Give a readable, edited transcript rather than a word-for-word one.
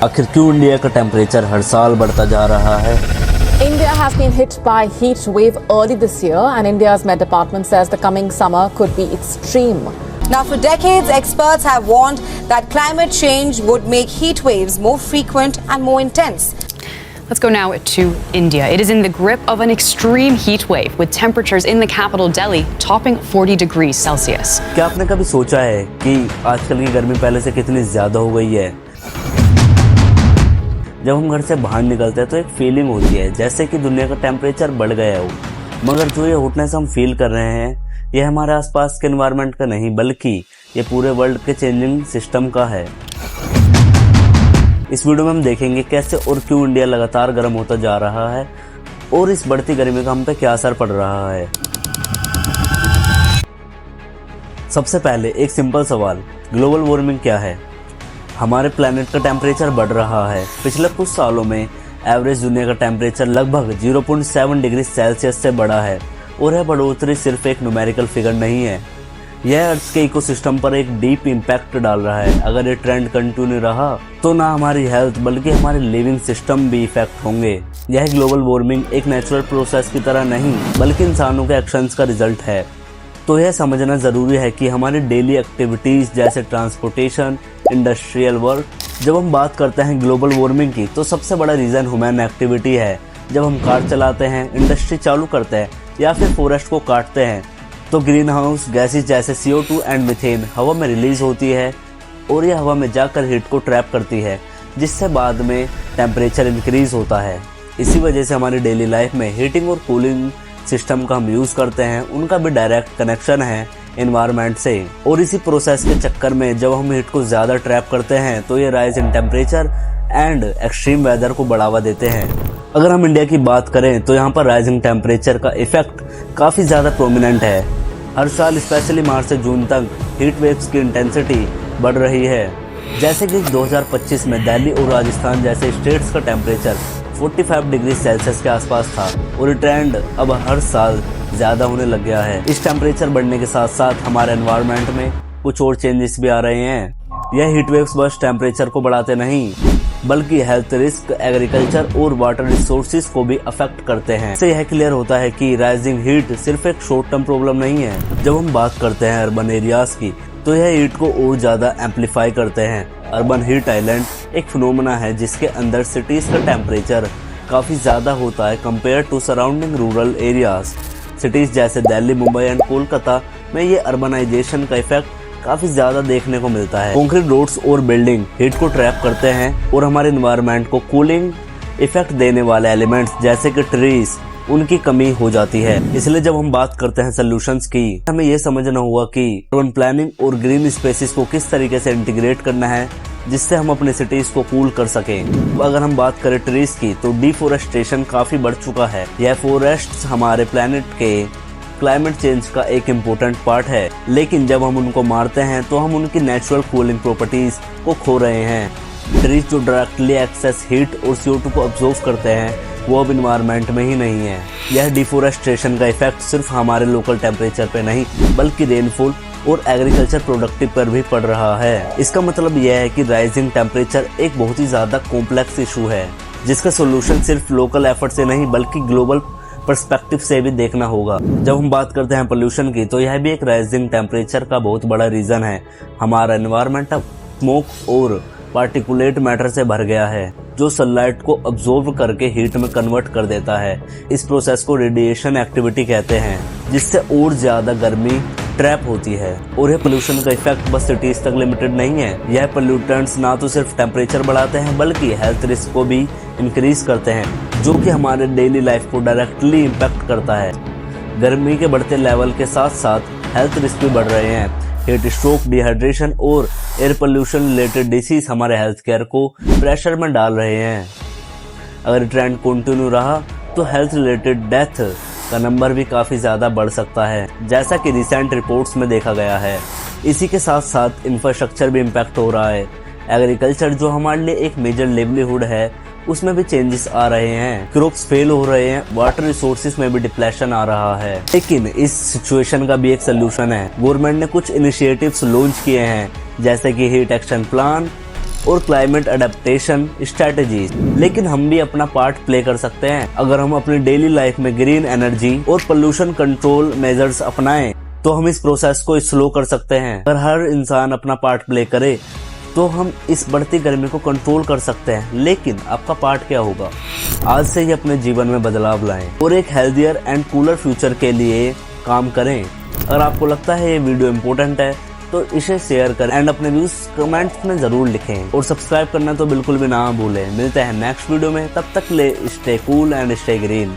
आखिर क्यों इंडिया का टेम्परेचर हर साल बढ़ता जा रहा है? India has been hit by heat wave early this year, and India's Met Department says the coming summer could be extreme. Now, for decades, experts have warned that climate change would make heat waves more frequent and more intense. Let's go now to India. It is in the grip of an extreme heat wave with temperatures in the capital Delhi topping 40 degrees Celsius. क्या आपने कभी सोचा है कि आजकल की गर्मी पहले से कितनी ज़्यादा हो गई है? जब हम घर से बाहर निकलते हैं तो एक फीलिंग होती है जैसे कि दुनिया का टेम्परेचर बढ़ गया हो, मगर जो ये हॉटनेस हम फील कर रहे हैं ये हमारे आसपास के एनवायरनमेंट का नहीं बल्कि ये पूरे वर्ल्ड के चेंजिंग सिस्टम का है। इस वीडियो में हम देखेंगे कैसे और क्यों इंडिया लगातार गर्म होता जा रहा है और इस बढ़ती गर्मी का हम पे क्या असर पड़ रहा है। सबसे पहले एक सिंपल सवाल, ग्लोबल वार्मिंग क्या है? हमारे प्लैनेट का टेम्परेचर बढ़ रहा है। पिछले कुछ सालों में एवरेज दुनिया का टेम्परेचर लगभग 0.7 डिग्री सेल्सियस से बढ़ा है और यह बढ़ोतरी सिर्फ एक न्यूमेरिकल फिगर नहीं है, यह अर्थ के इकोसिस्टम पर एक डीप इम्पैक्ट डाल रहा है। अगर ये ट्रेंड कंटिन्यू रहा तो ना हमारी हेल्थ बल्कि हमारे लिविंग सिस्टम भी इफेक्ट होंगे। यह ग्लोबल वार्मिंग एक नेचुरल प्रोसेस की तरह नहीं बल्कि इंसानों के एक्शंस का रिजल्ट है। तो यह समझना ज़रूरी है कि हमारी डेली एक्टिविटीज़ जैसे ट्रांसपोर्टेशन, इंडस्ट्रियल वर्क, जब हम बात करते हैं ग्लोबल वार्मिंग की तो सबसे बड़ा रीज़न ह्यूमन एक्टिविटी है। जब हम कार चलाते हैं, इंडस्ट्री चालू करते हैं या फिर फॉरेस्ट को काटते हैं तो ग्रीन हाउस गैसेज जैसे CO2 एंड मीथेन हवा में रिलीज होती है और यह हवा में जाकर हीट को ट्रैप करती है जिससे बाद में टेम्परेचर इंक्रीज होता है। इसी वजह से हमारी डेली लाइफ में हीटिंग और कूलिंग सिस्टम का हम यूज़ करते हैं, उनका भी डायरेक्ट कनेक्शन है एनवायरनमेंट से। और इसी प्रोसेस के चक्कर में जब हम हीट को ज़्यादा ट्रैप करते हैं तो ये rise in temperature and extreme weather को बढ़ावा देते हैं। अगर हम इंडिया की बात करें तो यहाँ पर राइजिंग टेम्परेचर का इफेक्ट काफ़ी ज़्यादा प्रोमिनेंट है। हर साल स्पेशली मार्च से जून तक हीट वेव्स की इंटेंसिटी बढ़ रही है। जैसे कि 2025 में दिल्ली और राजस्थान जैसे स्टेट्स का टेम्परेचर 45 डिग्री सेल्सियस के आसपास था और ये ट्रेंड अब हर साल ज़्यादा होने लग गया है। इस टेम्परेचर बढ़ने के साथ साथ हमारे एनवायरनमेंट में कुछ और चेंजेस भी आ रहे हैं। यह हीट वेव्स बस टेम्परेचर को बढ़ाते नहीं बल्कि हेल्थ रिस्क, एग्रीकल्चर और वाटर रिसोर्सेज को भी अफेक्ट करते हैं। इससे यह क्लियर होता है कि राइजिंग हीट सिर्फ एक शॉर्ट टर्म प्रॉब्लम नहीं है। जब हम बात करते हैं अर्बन एरियाज की तो यह हीट को और ज़्यादा एम्पलीफाई करते हैं। अर्बन हीट आइलैंड एक फिनोमेना है जिसके अंदर सिटीज़ का टेम्परेचर काफ़ी ज़्यादा होता है compare to surrounding rural areas. Cities जैसे दिल्ली, मुंबई एंड कोलकाता में ये अर्बनाइजेशन का इफेक्ट काफ़ी ज़्यादा देखने को मिलता है। कंक्रीट रोड्स और बिल्डिंग हीट को ट्रैप करते हैं और हमारे एनवायरनमेंट को कूलिंग इफेक्ट देने वाले एलिमेंट्स जैसे कि ट्रीज उनकी कमी हो जाती है। इसलिए जब हम बात करते हैं सोल्यूशंस की, हमें यह समझना होगा कि अर्बन प्लानिंग और ग्रीन स्पेसेस को किस तरीके से इंटीग्रेट करना है जिससे हम अपने सिटीज को कूल कर सकें। अगर हम बात करें ट्रीज की तो डिफोरेस्टेशन काफी बढ़ चुका है। यह फॉरेस्ट्स हमारे प्लेनेट के क्लाइमेट चेंज का एक इम्पोर्टेंट पार्ट है, लेकिन जब हम उनको मारते हैं तो हम उनकी नेचुरल कूलिंग प्रॉपर्टीज को खो रहे हैं। ट्रीज जो डायरेक्टली एक्सेस हीट और CO2 को ऑब्जॉर्व करते हैं वो अब इन्वायरमेंट में ही नहीं है। यह डिफोरेस्टेशन का इफेक्ट सिर्फ हमारे लोकल टेम्परेचर पे नहीं बल्कि रेनफॉल और एग्रीकल्चर प्रोडक्टिव पर भी पड़ रहा है। इसका मतलब यह है कि राइजिंग टेम्परेचर एक बहुत ही ज़्यादा कॉम्प्लेक्स इशू है जिसका सोल्यूशन सिर्फ लोकल एफर्ट से नहीं बल्कि ग्लोबल पर्सपेक्टिव से भी देखना होगा। जब हम बात करते हैं पोल्यूशन की तो यह भी एक राइजिंग टेम्परेचर का बहुत बड़ा रीज़न है। हमारा एनवायरनमेंट अब स्मोक और पार्टिकुलेट मैटर से भर गया है जो सनलाइट को अब्जॉर्ब करके हीट में कन्वर्ट कर देता है। इस प्रोसेस को रेडिएशन एक्टिविटी कहते हैं जिससे और ज़्यादा गर्मी ट्रैप होती है। और यह पोल्यूशन का इफेक्ट बस सिटीज तक लिमिटेड नहीं है। यह पोल्यूटेंट्स ना तो सिर्फ टेम्परेचर बढ़ाते हैं बल्कि हेल्थ रिस्क को भी इंक्रीज करते हैं जो कि हमारे डेली लाइफ को डायरेक्टली इम्पैक्ट करता है। गर्मी के बढ़ते लेवल के साथ साथ हेल्थ रिस्क भी बढ़ रहे हैं। हीट स्ट्रोक, डिहाइड्रेशन और एयर पोल्यूशन रिलेटेड डिसीज हमारे हेल्थ केयर को प्रेशर में डाल रहे हैं। अगर ट्रेंड कंटिन्यू रहा तो हेल्थ रिलेटेड डेथ का नंबर भी काफ़ी ज़्यादा बढ़ सकता है जैसा कि रिसेंट रिपोर्ट्स में देखा गया है। इसी के साथ साथ इंफ्रास्ट्रक्चर भी इम्पैक्ट हो रहा है। एग्रीकल्चर जो हमारे लिए एक मेजर लिवलीहुड है उसमें भी चेंजेस आ रहे हैं। क्रॉप्स फेल हो रहे हैं, वाटर रिसोर्सेज में भी डिप्लेशन आ रहा है। लेकिन इस सिचुएशन का भी एक सोल्यूशन है। गवर्नमेंट ने कुछ इनिशिएटिव्स लॉन्च किए हैं जैसे कि हीट एक्शन प्लान और क्लाइमेट अडेप्टेशन स्ट्रेटजीज। लेकिन हम भी अपना पार्ट प्ले कर सकते हैं। अगर हम अपनी डेली लाइफ में ग्रीन एनर्जी और पोल्यूशन कंट्रोल मेजर्स अपनाएं तो हम इस प्रोसेस को स्लो कर सकते हैं। अगर हर इंसान अपना पार्ट प्ले करे तो हम इस बढ़ती गर्मी को कंट्रोल कर सकते हैं। लेकिन आपका पार्ट क्या होगा? आज से ही अपने जीवन में बदलाव लाएं और एक हेल्थियर एंड कूलर फ्यूचर के लिए काम करें। अगर आपको लगता है ये वीडियो इम्पोर्टेंट है तो इसे शेयर करें एंड अपने व्यूज कमेंट्स में जरूर लिखें और सब्सक्राइब करना तो बिल्कुल भी ना भूलें। मिलते हैं नेक्स्ट वीडियो में, तब तक ले stay cool and stay green.